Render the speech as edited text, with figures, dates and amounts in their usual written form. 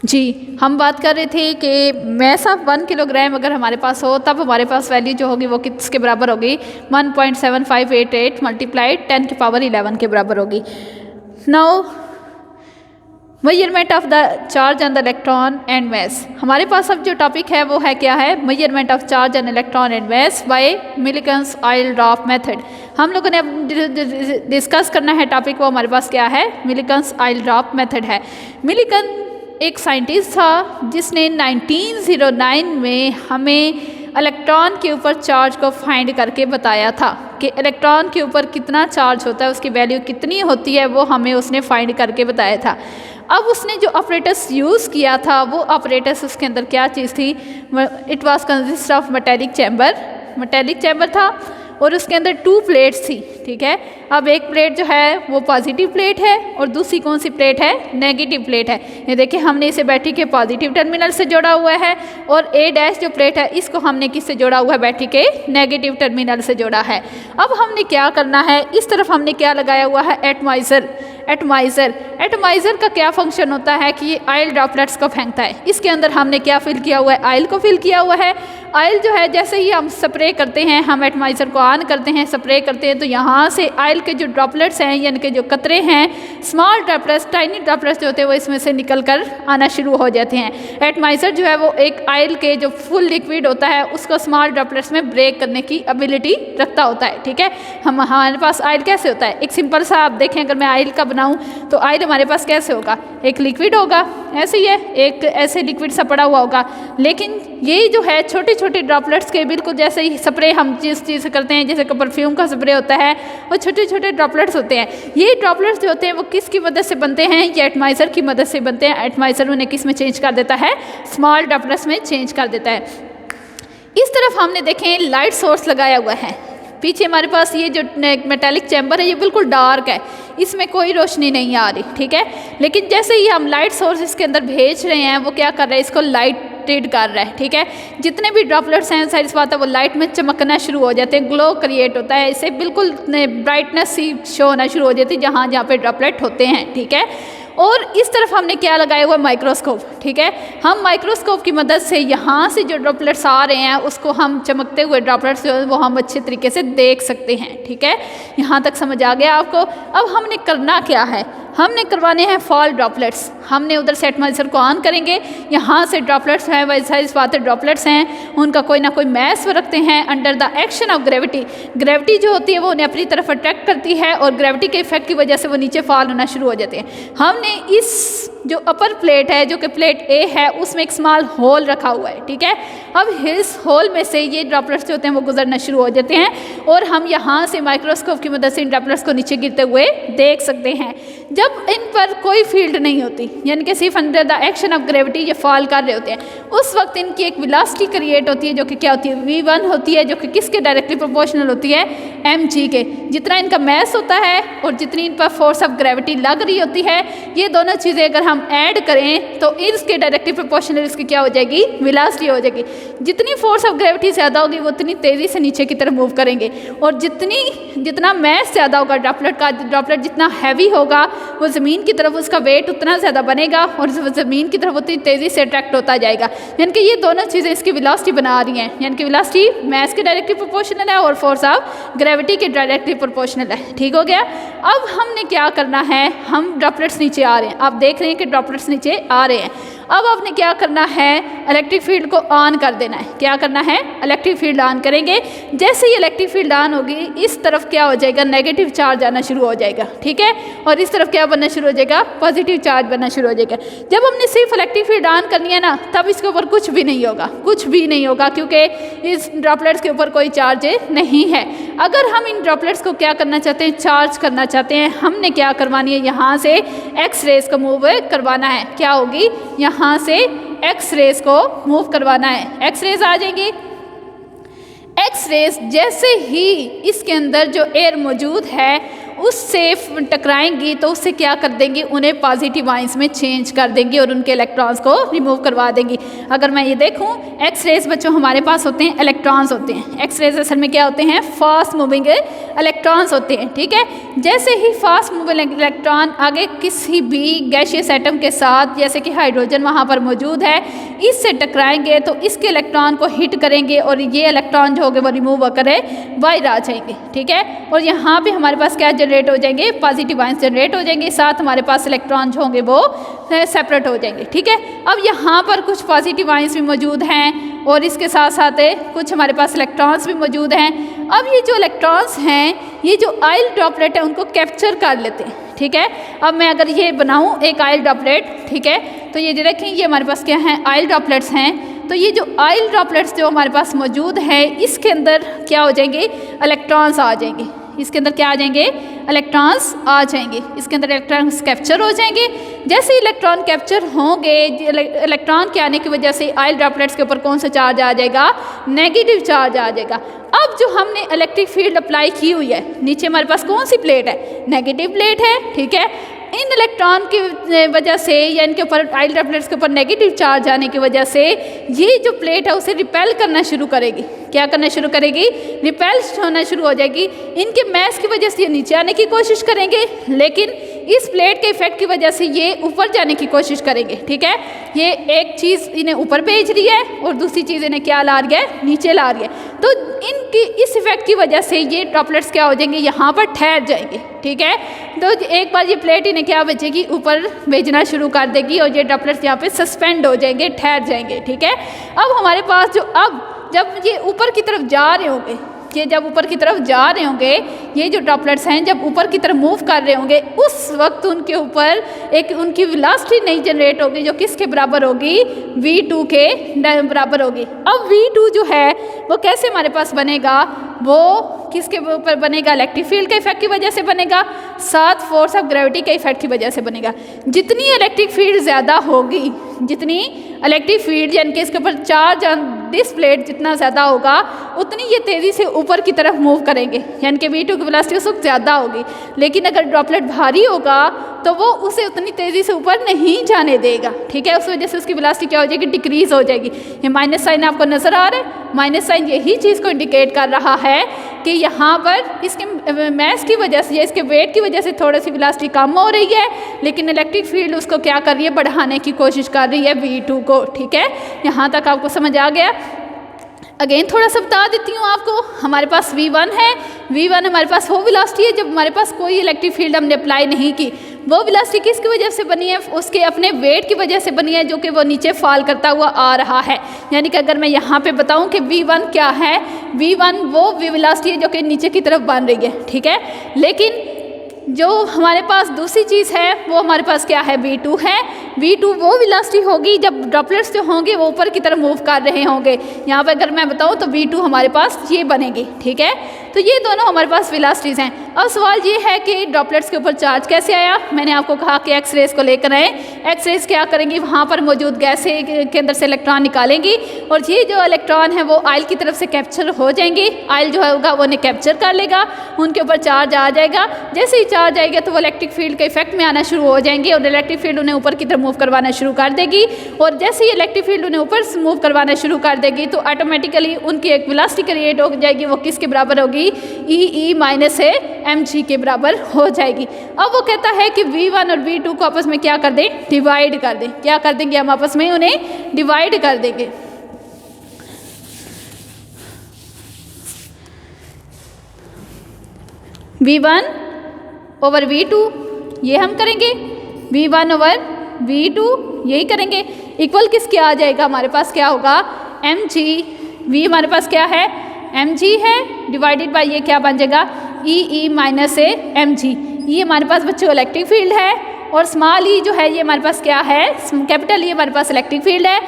जी, हम बात कर रहे थे कि मैस ऑफ 1 किलोग्राम अगर हमारे पास हो तब हमारे पास वैल्यू जो होगी वो किसके बराबर होगी 1.7588 मल्टीप्लाइड 10 की पावर 11 के बराबर होगी। Now measurement of the charge on the electron and mess. हमारे पास अब जो टॉपिक है वो है क्या है, measurement of charge on electron and mass by Millikan's oil drop method. हम लोगों ने अब डिस्कस करना है टॉपिक, वो हमारे पास क्या है, मिलिकन्स ऑयल ड्रॉप मेथड है। मिलिकन एक साइंटिस्ट था जिसने 1909 में हमें इलेक्ट्रॉन के ऊपर चार्ज को फाइंड करके बताया था कि इलेक्ट्रॉन के ऊपर कितना चार्ज होता है, उसकी वैल्यू कितनी होती है, वो हमें उसने फाइंड करके बताया था। अब उसने जो ऑपरेटस यूज़ किया था वो ऑपरेटस उसके अंदर क्या चीज़ थी, it was consist of metallic chamber था और उसके अंदर 2 प्लेट्स थी। ठीक है, अब एक प्लेट जो है वो पॉजिटिव प्लेट है और दूसरी कौन सी प्लेट है, नेगेटिव प्लेट है। ये देखिए हमने इसे बैटरी के पॉजिटिव टर्मिनल से जोड़ा हुआ है और ए डैश जो प्लेट है इसको हमने किससे जोड़ा हुआ है, बैटरी के नेगेटिव टर्मिनल से जोड़ा है। अब हमने क्या करना है, इस तरफ हमने क्या लगाया हुआ है, एटमाइज़र का क्या फंक्शन होता है कि ये ऑयल ड्रॉपलेट्स को फेंकता है। इसके अंदर हमने क्या फिल किया हुआ है, ऑयल को फिल किया हुआ है। ऑयल जो है जैसे ही हम स्प्रे करते हैं, हम एटमाइज़र को ऑन करते हैं, स्प्रे करते हैं, तो यहाँ से ऑयल के जो ड्रॉपलेट्स हैं यानी कि जो कतरे हैं, स्मॉल ड्रॉपलेट्स, टाइनी ड्रॉपलेट्स जो होते हैं वो इसमें से निकल कर आना शुरू हो जाते हैं। एटमाइज़र जो है वो एक ऑयल के जो फुल लिक्विड होता है उसको स्मॉल ड्रॉपलेट्स में ब्रेक करने की एबिलिटी रखता होता है। ठीक है, हमारे पास ऑयल कैसे होता है, एक सिंपल सा आप देखें, अगर मैं ऑयल का बनाऊँ तो ऑयल हमारे पास कैसे होगा, एक लिक्विड होगा, ऐसे ही है, एक ऐसे लिक्विड सा पड़ा हुआ होगा। लेकिन ये जो है छोटे छोटे ड्रॉपलेट्स के बिल्कुल जैसे ही स्प्रे हम जिस चीज़ से करते हैं, जैसे कि परफ्यूम का स्प्रे होता है, और छोटे छोटे ड्रॉपलेट्स होते हैं। ये ड्रॉपलेट्स जो होते हैं वो किसकी मदद से बनते हैं, ये एटमाइज़र की मदद से बनते हैं। एटमाइज़र उन्हें किस में चेंज कर देता है, स्मॉल ड्रॉपलेट्स में चेंज कर देता है। इस तरफ हमने देखें लाइट सोर्स लगाया हुआ है। पीछे हमारे पास ये जो मेटालिक चैम्बर है ये बिल्कुल डार्क है, इसमें कोई रोशनी नहीं आ रही। ठीक है, लेकिन जैसे ही हम लाइट सोर्स इसके अंदर भेज रहे हैं वो क्या कर रहा है, इसको लाइटेड कर रहा है। ठीक है, जितने भी ड्रॉपलेट्स हैं सारी बात है वो लाइट में चमकना शुरू हो जाते हैं, ग्लो क्रिएट होता है, इससे बिल्कुल ब्राइटनेस सी शो होना शुरू हो जाती है जहाँ जहाँ पे ड्रॉपलेट होते हैं। ठीक है, और इस तरफ हमने क्या लगाया हुआ, माइक्रोस्कोप। ठीक है, हम माइक्रोस्कोप की मदद से यहाँ से जो ड्रॉपलेट्स आ रहे हैं उसको हम चमकते हुए ड्रॉपलेट्स वो हम अच्छे तरीके से देख सकते हैं। ठीक है, यहाँ तक समझ आ गया आपको। अब हमने करना क्या है, हमने करवाने हैं फॉल ड्रॉपलेट्स। हमने उधर से एटमाइज़र को ऑन करेंगे, यहाँ से ड्रॉपलेट्स हैं, वैसा इस बात है ड्रॉपलेट्स हैं, उनका कोई ना कोई मैस रखते हैं under the action of gravity. Gravity जो होती है वो उन्हें अपनी तरफ अट्रैक्ट करती है और ग्रेविटी के इफेक्ट की वजह से वो नीचे फॉल होना शुरू हो जाते हैं। हमने इस जो अपर प्लेट है जो कि प्लेट ए है उसमें एक स्मॉल होल रखा हुआ है। ठीक है, अब इस होल में से ये ड्रॉपलेट्स जो होते हैं वो गुजरना शुरू हो जाते हैं और हम यहाँ से माइक्रोस्कोप की मदद से इन ड्रॉपलेट्स को नीचे गिरते हुए देख सकते हैं। जब इन पर कोई फील्ड नहीं होती यानी कि सिर्फ under the action of gravity ये फॉल कर रहे होते हैं, उस वक्त इनकी एक वेलोसिटी क्रिएट होती है जो कि क्या होती है, v1 होती है, जो कि किसके डायरेक्टली प्रोपोर्शनल होती है, mg के। जितना इनका मैस होता है और जितनी इन पर फोर्स ऑफ ग्रेविटी लग रही होती है, ये दोनों चीज़ें अगर हम ऐड करें तो इसके डायरेक्टली प्रोपोर्शनल इसकी क्या हो जाएगी, वेलोसिटी हो जाएगी। जितनी फोर्स ऑफ ग्रेविटी ज़्यादा होगी वो उतनी तेज़ी से नीचे की तरफ मूव करेंगे और जितना मैस ज़्यादा होगा ड्रॉपलेट जितना हैवी होगा वो ज़मीन की तरफ उसका वेट उतना ज़्यादा बनेगा और ज़मीन की तरफ उतनी तेज़ी से अट्रैक्ट होता जाएगा। यानी कि ये दोनों चीज़ें इसकी वेलोसिटी बना रही हैं, यानी कि वेलोसिटी मैस के डायरेक्टली प्रोपोर्शनल है और फोर्स ऑफ ग्रेविटी के डायरेक्टली प्रोपोर्शनल है। ठीक हो गया। अब हमने क्या करना है, हम ड्रॉपलेट्स नीचे आ रहे हैं, आप देख रहे हैं कि ड्रॉपलेट्स नीचे आ रहे हैं। अब आपने क्या करना है, इलेक्ट्रिक फील्ड को ऑन कर देना है। क्या करना है, इलेक्ट्रिक फील्ड ऑन करेंगे। जैसे ही इलेक्ट्रिक फील्ड ऑन होगी इस तरफ क्या हो जाएगा, नेगेटिव चार्ज आना शुरू हो जाएगा। ठीक है, और इस तरफ क्या बनना शुरू हो जाएगा, पॉजिटिव चार्ज बनना शुरू हो जाएगा। जब हमने सिर्फ इलेक्ट्रिक फील्ड ऑन करनी है ना, तब इसके ऊपर कुछ भी नहीं होगा, क्योंकि इस ड्रॉपलेट्स के ऊपर कोई चार्ज नहीं है। अगर हम इन ड्रॉपलेट्स को क्या करना चाहते हैं, चार्ज करना चाहते हैं, हमने क्या करवानी है, यहाँ से एक्स रेज को मूव करवाना है। क्या होगी, यहाँ से एक्स रेज को मूव करवाना है, एक्स रेज आ जाएंगी। एक्स रेज जैसे ही इसके अंदर जो एयर मौजूद है उससे टकराएंगी तो उससे क्या कर देंगी, उन्हें पॉजिटिव आयंस में चेंज कर देंगी और उनके इलेक्ट्रॉन्स को रिमूव करवा देंगी। अगर मैं ये देखूं, एक्स रेज बच्चों हमारे पास होते हैं इलेक्ट्रॉन्स होते हैं। एक्स रेज असल में क्या होते हैं, फास्ट मूविंग इलेक्ट्रॉन्स होते हैं, ठीक है। जैसे ही फास्ट मूविंग इलेक्ट्रॉन आगे किसी भी गैसियस एटम के साथ, जैसे कि हाइड्रोजन वहाँ पर मौजूद है, इससे टकराएंगे तो इसके इलेक्ट्रॉन को हिट करेंगे और ये इलेक्ट्रॉन जो होंगे वो रिमूव होकर बाहर आ जाएंगे, ठीक है। और यहाँ पे हमारे पास क्या जनरेट हो जाएंगे, पॉजिटिव आयंस जनरेट हो जाएंगे, साथ हमारे पास इलेक्ट्रॉन जो होंगे वो सेपरेट हो जाएंगे, ठीक है। अब यहाँ पर कुछ पॉजिटिव आयंस भी मौजूद हैं और इसके साथ साथ कुछ हमारे पास इलेक्ट्रॉन्स भी मौजूद हैं। अब ये जो इलेक्ट्रॉन्स हैं, ये जो ऑयल ड्रॉपलेट है उनको कैप्चर कर लेते हैं, ठीक है। अब मैं अगर ये बनाऊँ एक ऑयल ड्रॉपलेट, ठीक है, तो ये देखें ये हमारे पास क्या है, ऑयल ड्रॉपलेट्स हैं। तो ये जो ऑयल ड्रॉपलेट्स जो हमारे पास मौजूद है, इसके अंदर क्या हो जाएंगे, इलेक्ट्रॉन्स आ जाएंगे। इसके अंदर क्या आ जाएंगे, इलेक्ट्रॉन्स आ जाएंगे। इसके अंदर इलेक्ट्रॉन्स कैप्चर हो जाएंगे। जैसे इलेक्ट्रॉन कैप्चर होंगे, इलेक्ट्रॉन के आने की वजह से ऑयल ड्रॉपलेट्स के ऊपर कौन सा चार्ज आ जाएगा, नेगेटिव चार्ज आ जाएगा। अब जो हमने इलेक्ट्रिक फील्ड अप्लाई की हुई है, नीचे हमारे पास कौन सी प्लेट है, नेगेटिव प्लेट है, ठीक है। इन इलेक्ट्रॉन की वजह से या इनके ऊपर ऑयल ड्रॉपलेट्स के ऊपर नेगेटिव चार्ज आने की वजह से ये जो प्लेट है उसे रिपेल करना शुरू करेगी। क्या करना शुरू करेगी, रिपेल होना शुरू हो जाएगी। इनके मैस की वजह से ये नीचे आने की कोशिश करेंगे, लेकिन इस प्लेट के इफेक्ट की वजह से ये ऊपर जाने की कोशिश करेंगे, ठीक है। ये एक चीज़ इन्हें ऊपर भेज रही है और दूसरी चीज़ इन्हें क्या ला रही है, नीचे ला रही है। तो इनकी इस इफेक्ट की वजह से ये ड्रॉपलेट्स क्या हो जाएंगे, यहाँ पर ठहर जाएंगे, ठीक है। तो एक बार ये प्लेट इन्हें क्या भेजेगी, ऊपर भेजना शुरू कर देगी और ये ड्रॉपलेट्स यहाँ पे सस्पेंड हो जाएंगे, ठहर जाएंगे, ठीक है। अब हमारे पास जो जब ये ऊपर की तरफ जा रहे होंगे, ये जब ऊपर की तरफ जा रहे होंगे, ये जो ड्रॉपलेट्स हैं जब ऊपर की तरफ मूव कर रहे होंगे, उस वक्त उनके ऊपर एक उनकी वेलोसिटी नहीं जनरेट होगी जो किसके बराबर होगी, v2 के बराबर होगी। अब v2 जो है वो कैसे हमारे पास बनेगा, वो किसके ऊपर बनेगा, इलेक्ट्रिक फील्ड के इफेक्ट की वजह से बनेगा, साथ फोर्स ऑफ ग्रेविटी के इफेक्ट की वजह से बनेगा। जितनी इलेक्ट्रिक फील्ड ज़्यादा होगी, जितनी इलेक्ट्रिक फील्ड यानी कि इसके ऊपर चार्ज ऑन दिस प्लेट जितना ज़्यादा होगा, उतनी ये तेज़ी से ऊपर की तरफ मूव करेंगे, यानी कि v2 की वेलोसिटी उस वक्त ज़्यादा होगी। लेकिन अगर ड्रॉपलेट भारी होगा तो वो उसे उतनी तेज़ी से ऊपर नहीं जाने देगा, ठीक है। उस वजह से उसकी वेलोसिटी क्या हो जाएगी, डिक्रीज़ हो जाएगी। ये माइनस साइन आपको नज़र आ रहा है, माइनस साइन यही चीज़ को इंडिकेट कर रहा है कि यहाँ पर इसके मैस की वजह से या इसके वेट की वजह से थोड़ी सी वेलोसिटी कम हो रही है, लेकिन इलेक्ट्रिक फील्ड उसको क्या कर रही है, बढ़ाने की कोशिश कर रही है v2 को, ठीक है। यहाँ तक आपको समझ आ गया। अगेन थोड़ा सा बता देती हूँ आपको, हमारे पास v1 है, v1 हमारे पास वो वेलोसिटी है जब हमारे पास कोई इलेक्ट्रिक फील्ड हमने अप्लाई नहीं की। वो वेलोसिटी किसकी वजह से बनी है, उसके अपने वेट की वजह से बनी है, जो कि वो नीचे फॉल करता हुआ आ रहा है। यानी कि अगर मैं यहाँ पे बताऊँ कि v1 क्या है, v1 वो वेलोसिटी है जो कि नीचे की तरफ बन रही है, ठीक है। लेकिन जो हमारे पास दूसरी चीज़ है वो हमारे पास क्या है, v2 है। v2 वो वेलोसिटी होगी जब ड्रॉपलेट्स जो होंगे वो ऊपर की तरफ मूव कर रहे होंगे। यहाँ पर अगर मैं बताऊँ तो v2 हमारे पास ये बनेगी, ठीक है। तो ये दोनों हमारे पास वेलोसिटीज़ हैं। अब सवाल ये है कि ड्रॉपलेट्स के ऊपर चार्ज कैसे आया। मैंने आपको कहा कि एक्स रेज को लेकर आए, एक्स रेज क्या करेंगी, वहाँ पर मौजूद गैस के अंदर से इलेक्ट्रॉन निकालेंगी और ये जो इलेक्ट्रॉन है वो ऑयल की तरफ से कैप्चर हो जाएंगे। ऑयल जो होगा वो उन्हें कैप्चर कर लेगा, उनके ऊपर चार्ज आ जाएगा। जैसे ही चार्ज आएगा तो वो इलेक्ट्रिक फील्ड के इफेक्ट में आना शुरू हो जाएंगे और इलेक्ट्रिक फील्ड उन्हें ऊपर की तरफ मूव करवाना शुरू कर देगी। और जैसे ही इलेक्ट्रिक फील्ड उन्हें ऊपर मूव करवाना शुरू कर देगी तो ऑटोमेटिकली उनकी एक वेलोसिटी क्रिएट हो जाएगी, वो किसके बराबर होगी, ई माइनस mg के बराबर हो जाएगी। अब वो कहता है कि v1 और v2 को आपस में क्या कर दें, डिवाइड कर दें। क्या कर देंगे हम आपस में, उन्हें डिवाइड कर देंगे। v1 ओवर v2 ये हम करेंगे, v1 ओवर v2 यही करेंगे। इक्वल किसके आ जाएगा, हमारे पास क्या होगा, mg। v हमारे पास क्या है, mg है, डिवाइडेड बाय ये क्या बन जाएगा, ई माइनस mg। ये हमारे पास बच्चों इलेक्ट्रिक फील्ड है और स्मॉल ई जो है ये हमारे पास क्या है, कैपिटल ई हमारे पास इलेक्ट्रिक फील्ड है।